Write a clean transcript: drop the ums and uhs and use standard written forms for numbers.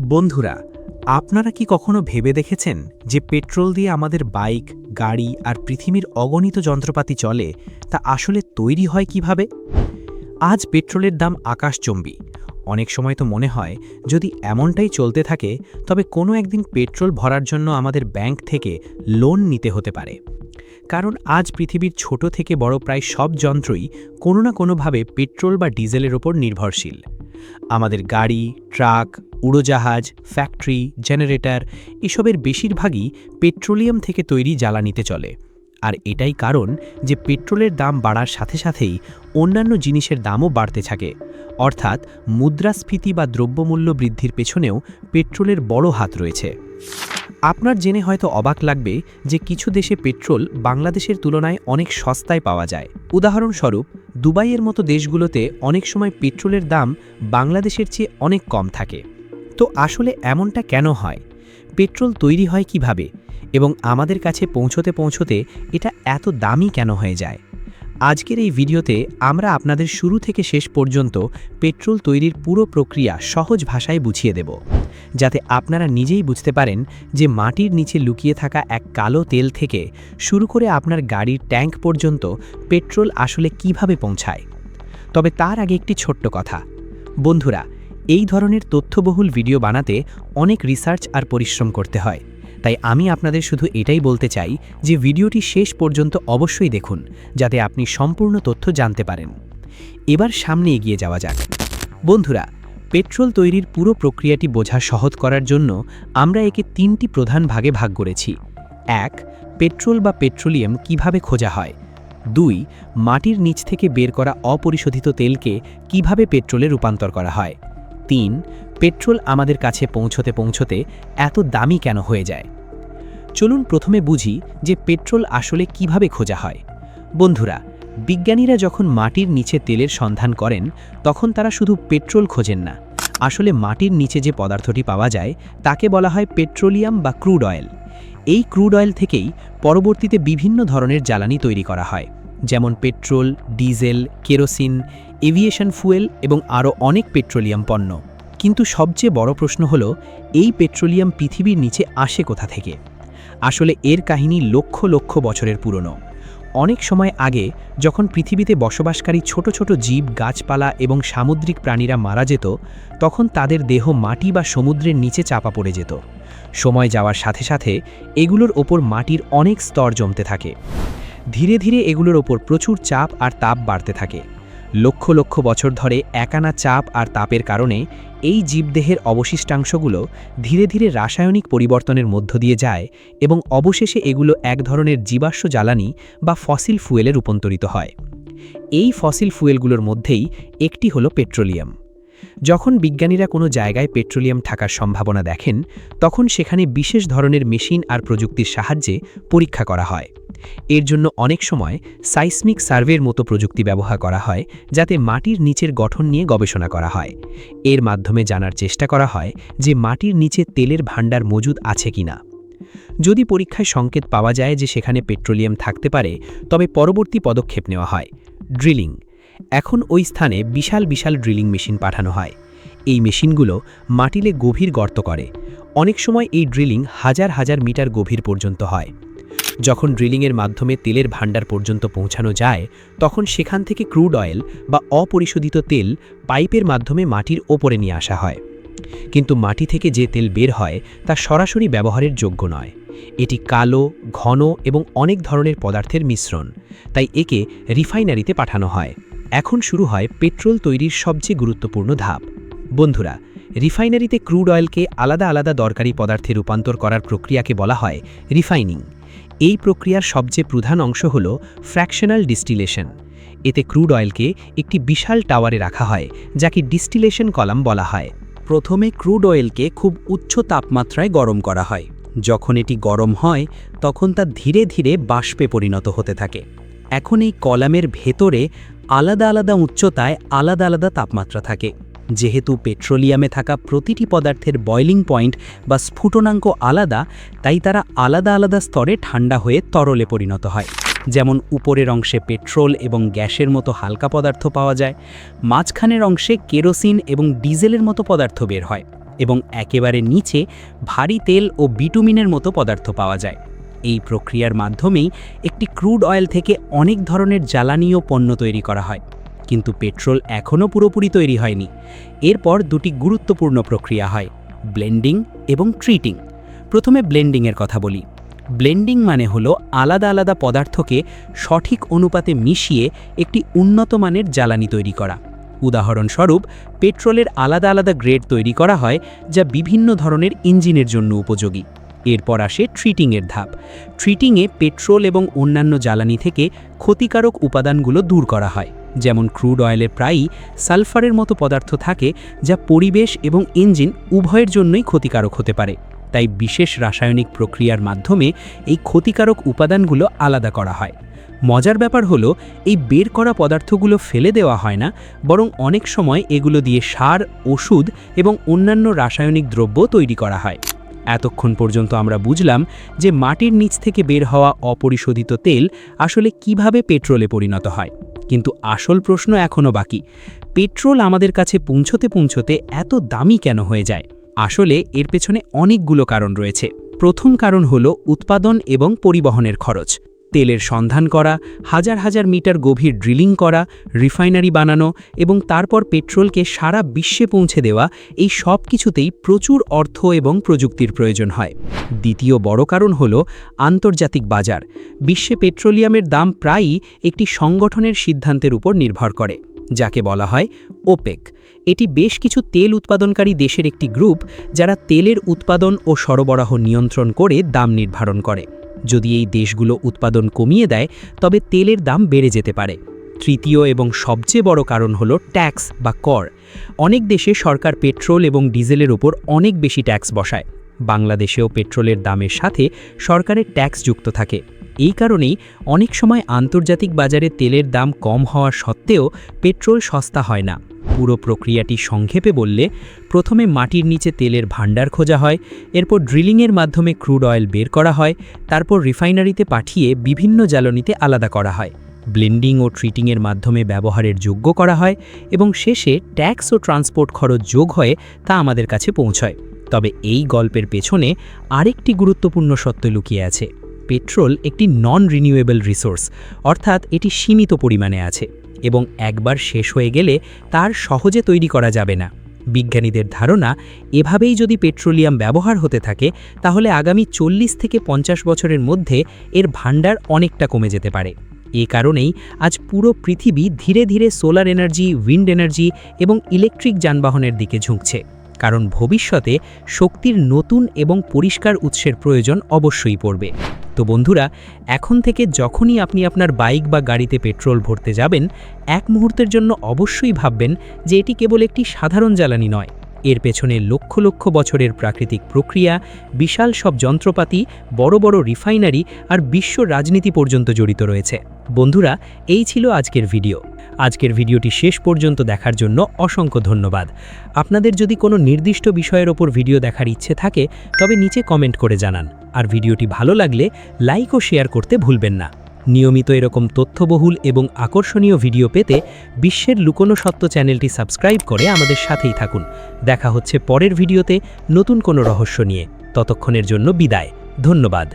বন্ধুরা, আপনারা কি কখনো ভেবে দেখেছেন যে পেট্রোল দিয়ে আমাদের বাইক, গাড়ি আর পৃথিবীর অগণিত যন্ত্রপাতি চলে তা আসলে তৈরি হয় কিভাবে? আজ পেট্রোলের দাম আকাশচুম্বী। অনেক সময় তো মনে হয় যদি এমনটাই চলতে থাকে তবে কোনো একদিন পেট্রোল ভরার জন্য আমাদের ব্যাংক থেকে লোন নিতে হতে পারে। কারণ আজ পৃথিবীর ছোট থেকে বড় প্রায় সব যন্ত্রই কোনো না কোনোভাবে পেট্রোল বা ডিজেলের ওপর নির্ভরশীল। আমাদের গাড়ি, ট্রাক, উড়োজাহাজ, ফ্যাক্টরি, জেনারেটর এসবের বেশিরভাগই পেট্রোলিয়াম থেকে তৈরি জ্বালানিতে চলে। আর এটাই কারণ যে পেট্রোলের দাম বাড়ার সাথে সাথেই অন্যান্য জিনিসের দামও বাড়তে থাকে। অর্থাৎ মুদ্রাস্ফীতি বা দ্রব্যমূল্য বৃদ্ধির পেছনেও পেট্রোলের বড় হাত রয়েছে। আপনার জেনে হয়তো অবাক লাগবে যে কিছু দেশে পেট্রোল বাংলাদেশের তুলনায় অনেক সস্তায় পাওয়া যায়। উদাহরণস্বরূপ, দুবাইয়ের মতো দেশগুলোতে অনেক সময় পেট্রোলের দাম বাংলাদেশের চেয়ে অনেক কম থাকে। তো আসলে এমনটা কেন হয়? পেট্রোল তৈরি হয় কিভাবে? এবং আমাদের কাছে পৌঁছতে পৌঁছতে এটা এত দামি কেন হয়ে যায়? আজকের এই ভিডিওতে আমরা আপনাদের শুরু থেকে শেষ পর্যন্ত পেট্রোল তৈরির পুরো প্রক্রিয়া সহজ ভাষায় বুঝিয়ে দেব, যাতে আপনারা নিজেই বুঝতে পারেন যে মাটির নিচে লুকিয়ে থাকা এক কালো তেল থেকে শুরু করে আপনার গাড়ির ট্যাঙ্ক পর্যন্ত পেট্রোল আসলে কিভাবে পৌঁছায়। তবে তার আগে একটি ছোট্ট কথা। বন্ধুরা, এই ধরনের তথ্যবহুল ভিডিও বানাতে অনেক রিসার্চ আর পরিশ্রম করতে হয়। তাই আমি আপনাদের শুধু এটাই বলতে চাই যে ভিডিওটি শেষ পর্যন্ত অবশ্যই দেখুন, যাতে আপনি সম্পূর্ণ তথ্য জানতে পারেন। এবার সামনে এগিয়ে যাওয়া যাক। বন্ধুরা, পেট্রোল তৈরির পুরো প্রক্রিয়াটি বোঝা সহজ করার জন্য আমরা একে তিনটি প্রধান ভাগে ভাগ করেছি। ১. পেট্রোল বা পেট্রোলিয়াম কিভাবে খোঁজা হয়। ২. মাটির নিচ থেকে বের করা অপরিশোধিত তেলকে কিভাবে পেট্রোলে রূপান্তর করা হয়। ৩. পেট্রোল আমাদের কাছে পৌঁছতে পৌঁছতে এত দামি কেন হয়ে যায়। চলুন প্রথমে বুঝি যে পেট্রোল আসলে কিভাবে খোঁজা হয়। বন্ধুরা, বিজ্ঞানীরা যখন মাটির নিচে তেলের সন্ধান করেন তখন তারা শুধু পেট্রোল খোঁজেন না। আসলে মাটির নিচে যে পদার্থটি পাওয়া যায় তাকে বলা হয় পেট্রোলিয়াম বা ক্রুড অয়েল। এই ক্রুড অয়েল থেকেই পরবর্তীতে বিভিন্ন ধরনের জ্বালানি তৈরি করা হয়, যেমন petrol, diesel, kerosene, aviation fuel এবং আরও অনেক পেট্রোলিয়াম পণ্য। কিন্তু সবচেয়ে বড় প্রশ্ন হলো, এই পেট্রোলিয়াম পৃথিবীর নিচে আসে কোথা থেকে? আসলে এর কাহিনী লক্ষ লক্ষ বছরের পুরনো। অনেক সময় আগে যখন পৃথিবীতে বসবাসকারী ছোট ছোট জীব, গাছপালা এবং সামুদ্রিক প্রাণীরা মারা যেত, তখন তাদের দেহ মাটি বা সমুদ্রের নিচে চাপা পড়ে যেত। সময় যাওয়ার সাথে সাথে এগুলোর ওপর মাটির অনেক স্তর জমতে থাকে। ধীরে ধীরে এগুলোর ওপর প্রচুর চাপ আর তাপ বাড়তে থাকে। লক্ষ লক্ষ বছর ধরে একটানা চাপ আর তাপের কারণে এই জীবদেহের অবশিষ্টাংশগুলো ধীরে ধীরে রাসায়নিক পরিবর্তনের মধ্য দিয়ে যায় এবং অবশেষে এগুলো এক ধরনের জীবাশ্ম জ্বালানি বা ফসিল ফুয়েলে রূপান্তরিত হয়। এই ফসিল ফুয়েলগুলোর মধ্যেই একটি হলো পেট্রোলিয়াম। যখন বিজ্ঞানীরা কোনো জায়গায় পেট্রোলিয়াম থাকার সম্ভাবনা দেখেন, তখন সেখানে বিশেষ ধরনের মেশিন আর প্রযুক্তির সাহায্যে পরীক্ষা করা হয়। এর জন্য অনেক সময় সাইসমিক সার্ভের মতো প্রযুক্তি ব্যবহার করা হয়, যাতে মাটির নিচের গঠন নিয়ে গবেষণা করা হয়। এর মাধ্যমে জানার চেষ্টা করা হয় যে মাটির নিচে তেলের ভাণ্ডার মজুদ আছে কিনা। যদি পরীক্ষায় সংকেত পাওয়া যায় যে সেখানে পেট্রোলিয়াম থাকতে পারে, তবে পরবর্তী পদক্ষেপ নেওয়া হয় ড্রিলিং। এখন ওই স্থানে বিশাল বিশাল ড্রিলিং মেশিন পাঠানো হয়। এই মেশিনগুলো মাটিতে গভীর গর্ত করে। অনেক সময় এই ড্রিলিং হাজার হাজার মিটার গভীর পর্যন্ত হয়। যখন ড্রিলিংয়ের মাধ্যমে তেলের ভাণ্ডার পর্যন্ত পৌঁছানো যায়, তখন সেখান থেকে ক্রুড অয়েল বা অপরিশোধিত তেল পাইপের মাধ্যমে মাটির ওপরে নিয়ে আসা হয়। কিন্তু মাটি থেকে যে তেল বের হয় তা সরাসরি ব্যবহারের যোগ্য নয়। এটি কালো, ঘন এবং অনেক ধরনের পদার্থের মিশ্রণ, তাই একে রিফাইনারিতে পাঠানো হয়। এখন শুরু হয় পেট্রোল তৈরির সবচেয়ে গুরুত্বপূর্ণ ধাপ। বন্ধুরা, রিফাইনারিতে ক্রুড অয়েলকে আলাদা আলাদা দরকারি পদার্থে রূপান্তর করার প্রক্রিয়াকে বলা হয় রিফাইনিং। এই প্রক্রিয়ার সবচেয়ে প্রধান অংশ হল ফ্র্যাকশনাল ডিস্টিলেশন। এতে ক্রুড অয়েলকে একটি বিশাল টাওয়ারে রাখা হয়, যাকে ডিস্টিলেশন কলাম বলা হয়। প্রথমে ক্রুড অয়েলকে খুব উচ্চ তাপমাত্রায় গরম করা হয়। যখন এটি গরম হয়, তখন তা ধীরে ধীরে বাষ্পে পরিণত হতে থাকে। এখন এই কলামের ভেতরে আলাদা আলাদা উচ্চতায় আলাদা আলাদা তাপমাত্রা থাকে। যেহেতু পেট্রোলিয়ামে থাকা প্রতিটি পদার্থের বয়লিং পয়েন্ট বা স্ফুটনাঙ্ক আলাদা, তাই তারা আলাদা আলাদা স্তরে ঠান্ডা হয়ে তরলে পরিণত হয়। যেমন উপরের অংশে পেট্রোল এবং গ্যাসের মতো হালকা পদার্থ পাওয়া যায়, মাঝখানের অংশে কেরোসিন এবং ডিজেলের মতো পদার্থ বের হয়, এবং একেবারে নিচে ভারী তেল ও বিটুমিনের মতো পদার্থ পাওয়া যায়। এই প্রক্রিয়ার মাধ্যমেই একটি ক্রুড অয়েল থেকে অনেক ধরনের জ্বালানি ও পণ্য তৈরি করা হয়। কিন্তু পেট্রোল এখনও পুরোপুরি তৈরি হয়নি। এরপর দুটি গুরুত্বপূর্ণ প্রক্রিয়া হয়, ব্লেন্ডিং এবং ট্রিটিং। প্রথমে ব্লেন্ডিংয়ের কথা বলি। ব্লেন্ডিং মানে হলো আলাদা আলাদা পদার্থকে সঠিক অনুপাতে মিশিয়ে একটি উন্নত মানের জ্বালানি তৈরি করা। উদাহরণস্বরূপ, পেট্রোলের আলাদা আলাদা গ্রেড তৈরি করা হয় যা বিভিন্ন ধরনের ইঞ্জিনের জন্য উপযোগী। এরপর আসে ট্রিটিংয়ের ধাপ। ট্রিটিংয়ে পেট্রোল এবং অন্যান্য জ্বালানি থেকে ক্ষতিকারক উপাদানগুলো দূর করা হয়। যেমন ক্রুড অয়েলে প্রায়ই সালফারের মতো পদার্থ থাকে যা পরিবেশ এবং ইঞ্জিন উভয়ের জন্যই ক্ষতিকারক হতে পারে। তাই বিশেষ রাসায়নিক প্রক্রিয়ার মাধ্যমে এই ক্ষতিকারক উপাদানগুলো আলাদা করা হয়। মজার ব্যাপার হলো, এই বের করা পদার্থগুলো ফেলে দেওয়া হয় না, বরং অনেক সময় এগুলো দিয়ে সার, ওষুধ এবং অন্যান্য রাসায়নিক দ্রব্য তৈরি করা হয়। এতক্ষণ পর্যন্ত আমরা বুঝলাম যে মাটির নিচ থেকে বের হওয়া অপরিশোধিত তেল আসলে কিভাবে পেট্রোলে পরিণত হয়। কিন্তু আসল প্রশ্ন এখনও বাকি। পেট্রোল আমাদের কাছে পৌঁছতে এত দামি কেন হয়ে যায়? আসলে এর পেছনে অনেকগুলো কারণ রয়েছে। প্রথম কারণ হলো উৎপাদন এবং পরিবহনের খরচ। তেলের সন্ধান করা, হাজার হাজার মিটার গভীর ড্রিলিং করা, রিফাইনারি বানানো এবং তারপর পেট্রোলকে সারা বিশ্বে পৌঁছে দেওয়া, এই সব কিছুতেই প্রচুর অর্থ এবং প্রযুক্তির প্রয়োজন হয়। দ্বিতীয় বড় কারণ হলো আন্তর্জাতিক বাজার। বিশ্বে পেট্রোলিয়ামের দাম প্রায়ই একটি সংগঠনের সিদ্ধান্তের উপর নির্ভর করে, যাকে বলা হয় ওপেক। এটি বেশ কিছু তেল উৎপাদনকারী দেশের একটি গ্রুপ, যারা তেলের উৎপাদন ও সরবরাহ নিয়ন্ত্রণ করে দাম নির্ধারণ করে। যদি এই দেশগুলো উৎপাদন কমিয়ে দেয়, তবে তেলের দাম বেড়ে যেতে পারে। তৃতীয় এবং সবচেয়ে বড় কারণ হলো ট্যাক্স বা কর। অনেক দেশে সরকার পেট্রোল এবং ডিজেলের উপর অনেক বেশি ট্যাক্স বসায়। বাংলাদেশেও পেট্রোলের দামের সাথে সরকারের ট্যাক্স যুক্ত থাকে। এই কারণেই অনেক সময় আন্তর্জাতিক বাজারে তেলের দাম কম হওয়া সত্ত্বেও পেট্রোল সস্তা হয় না। পুরো প্রক্রিয়াটি সংক্ষেপে বললে, প্রথমে মাটির নিচে তেলের ভাণ্ডার খোঁজা হয়, এরপর ড্রিলিংয়ের মাধ্যমে ক্রুড অয়েল বের করা হয়, তারপর রিফাইনারিতে পাঠিয়ে বিভিন্ন জ্বালানিতে আলাদা করা হয়, ব্লেন্ডিং ও ট্রিটিংয়ের মাধ্যমে ব্যবহারের যোগ্য করা হয় এবং শেষে ট্যাক্স ও ট্রান্সপোর্ট খরচ যোগ হয়ে তা আমাদের কাছে পৌঁছয়। তবে এই গল্পের পেছনে আরেকটি গুরুত্বপূর্ণ সত্য লুকিয়ে আছে। পেট্রোল একটি নন রিনিউয়েবল রিসোর্স, অর্থাৎ এটি সীমিত পরিমাণে আছে এবং একবার শেষ হয়ে গেলে তার সহজে তৈরি করা যাবে না। বিজ্ঞানীদের ধারণা, এভাবেই যদি পেট্রোলিয়াম ব্যবহার হতে থাকে, তাহলে আগামী 40 থেকে 50 বছরের মধ্যে এর ভাণ্ডার অনেকটা কমে যেতে পারে। এ কারণেই আজ পুরো পৃথিবী ধীরে ধীরে সোলার এনার্জি, উইন্ড এনার্জি এবং ইলেকট্রিক যানবাহনের দিকে ঝুঁকছে, কারণ ভবিষ্যতে শক্তির নতুন এবং পরিষ্কার উৎসের প্রয়োজন অবশ্যই পড়বে। তো বন্ধুরা, এখন থেকে যখনই আপনি আপনার বাইক বা গাড়িতে পেট্রোল ভরতে যাবেন, এক মুহূর্তের জন্য অবশ্যই ভাববেন যে এটি কেবল একটি সাধারণ জ্বালানি নয়। এর পেছনে লক্ষ লক্ষ বছরের প্রাকৃতিক প্রক্রিয়া, বিশাল সব যন্ত্রপাতি, বড় বড় রিফাইনারি আর বিশ্ব রাজনীতি পর্যন্ত জড়িত রয়েছে। বন্ধুরা, এই ছিল আজকের ভিডিও। আজকের ভিডিওটি শেষ পর্যন্ত দেখার জন্য অসংখ্য ধন্যবাদ। আপনাদের যদি কোনো নির্দিষ্ট বিষয়ের ওপর ভিডিও দেখার ইচ্ছে থাকে, তবে নিচে কমেন্ট করে জানান। আর ভিডিওটি ভালো লাগলে লাইক ও শেয়ার করতে ভুলবেন না। নিয়মিত এরকম তথ্যবহুল এবং আকর্ষণীয় ভিডিও পেতে বিশ্বের লুকোনো সত্য চ্যানেলটি সাবস্ক্রাইব করে আমাদের সাথেই থাকুন। দেখা হচ্ছে পরের ভিডিওতে নতুন কোনো রহস্য নিয়ে। ততক্ষণের জন্য বিদায়। ধন্যবাদ।